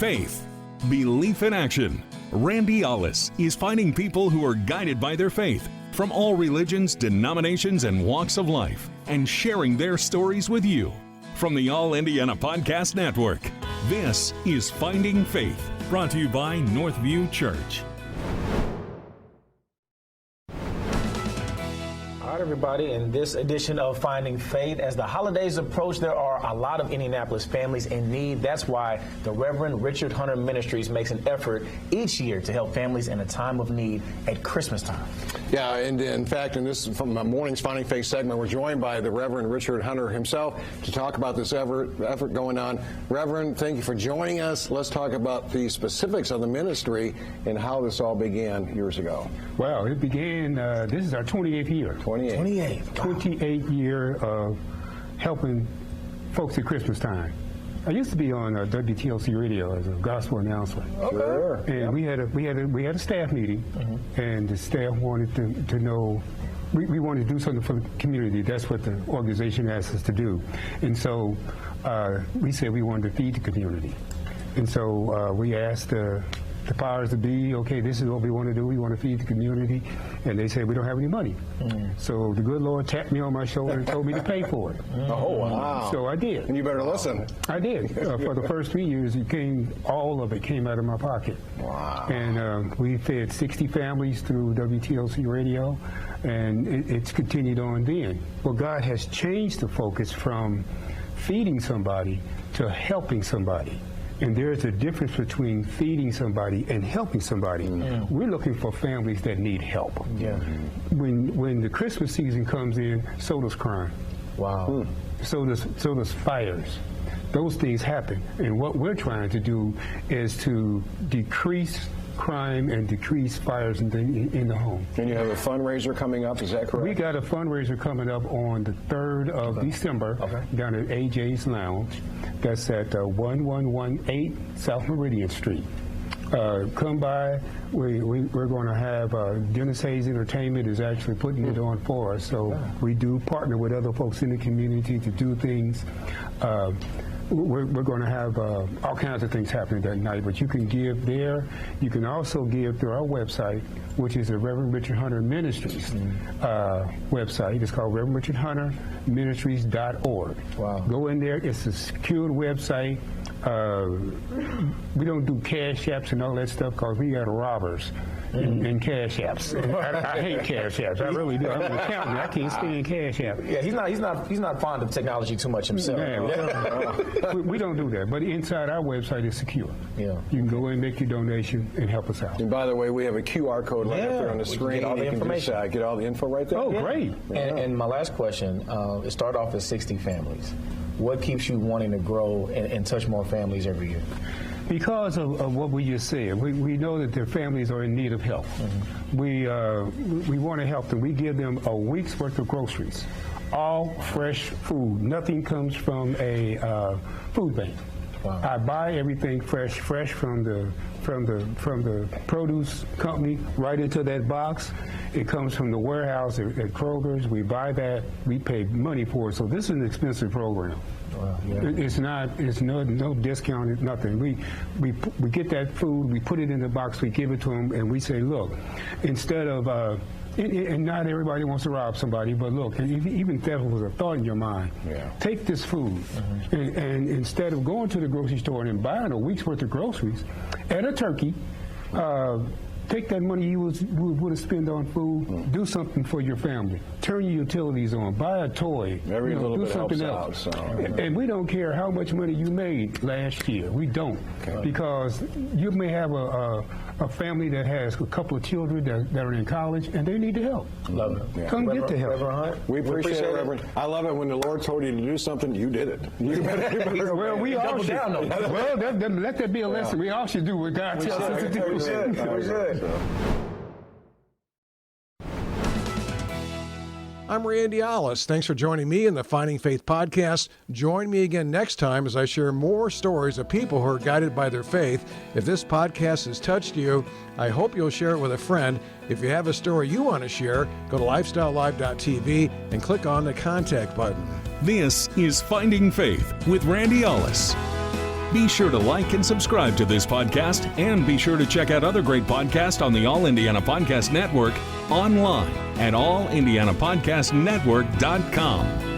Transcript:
faith, belief in action. Randy Ollis is finding people who are guided by their faith from all religions, denominations, and walks of life, and sharing their stories with you. From the All Indiana Podcast Network, this is Finding Faith, brought to you by Northview Church. All right, everybody, in this edition of Finding Faith, as the holidays approach, there are a lot of Indianapolis families in need. That's why the Reverend Richard Hunter Ministries makes an effort each year to help families in a time of need at Christmas time. Yeah, and in fact, in this from my morning's Finding Faith segment, we're joined by the Reverend Richard Hunter himself to talk about this effort going on. Reverend, thank you for joining us. Let's talk about the specifics of the ministry and how this all began years ago. Well, it began, this is our 28th year. 28 year of helping folks at Christmas time. I used to be on WTLC radio as a gospel announcer. Okay. Sure. And we had a staff meeting, and the staff wanted to know, we wanted to do something for the community. That's what the organization asked us to do. And so we said we wanted to feed the community. And so we asked the powers to be, okay, this is what we want to do. We want to feed the community. And they said, we don't have any money. So the good Lord tapped me on my shoulder and told me to pay for it. Oh, wow. So I did. And you better listen. I did. For the first 3 years, all of it came out of my pocket. Wow. And we fed 60 families through WTLC radio, and it's continued on then. Well, God has changed the focus from feeding somebody to helping somebody. And there's a difference between feeding somebody and helping somebody. We're looking for families that need help. Yeah. When the Christmas season comes in, so does crime. Wow. So does fires. Those things happen. And what we're trying to do is to decrease crime and decrease fires in the home. And you have a fundraiser coming up, is that correct? We got a fundraiser coming up on the 3rd of December down at AJ's Lounge. That's at 1118 South Meridian Street. Come by. We're going to have Dennis Hayes Entertainment is actually putting it on for us. So we do partner with other folks in the community to do things. We're going to have all kinds of things happening that night, but you can give there. You can also give through our website, which is the Reverend Richard Hunter Ministries website. It's called Reverend Richard Hunter Ministries.org. Wow. Go in there. It's a secured website. We don't do cash apps and all that stuff because we got robbers in cash apps. I hate cash apps. I really do. I'm an accountant. I can't stand cash apps. Yeah, he's not fond of technology too much himself. We don't do that. But inside our website is secure. Yeah. You can go in, make your donation, and help us out. And by the way, we have a QR code right up there on the screen. Get all the information. Get all the info right there. Oh, great. And my last question, it started off as 60 families. What keeps you wanting to grow and touch more families every year? Because of what we just said, we know that their families are in need of help. We want to help them. We give them a week's worth of groceries, all fresh food. Nothing comes from a food bank. Wow. I buy everything fresh from the produce company right into that box. It comes from the warehouse at Kroger's. We buy that. We pay money for it. So this is an expensive program. Wow, yeah. It's no discount, nothing. We get that food, we put it in the box, we give it to them, and we say, look, instead of and not everybody wants to rob somebody, but look, even if that was a thought in your mind, take this food, and instead of going to the grocery store and buying a week's worth of groceries, add a turkey, take that money you would have spent on food, do something for your family. Turn your utilities on. Buy a toy. Every little do bit something helps else. out. So. And we don't care how much money you made last year. We don't. Okay. Because you may have a family that has a couple of children that are in college, and they need the help. Love it. Yeah. Come get the help. Reverend Hunt, we appreciate it, Reverend. I love it when the Lord told you to do something, you did it. You better well, we all should. Well, let that be a lesson. We all should do what God tells us to do. We should. I'm Randy Ollis. Thanks for joining me in the Finding Faith podcast. Join me again next time as I share more stories of people who are guided by their faith. If this podcast has touched you, I hope you'll share it with a friend. If you have a story you want to share, go to lifestylelive.tv and click on the contact button. This is Finding Faith with Randy Ollis. Be sure to like and subscribe to this podcast, and be sure to check out other great podcasts on the All Indiana Podcast Network online at allindianapodcastnetwork.com.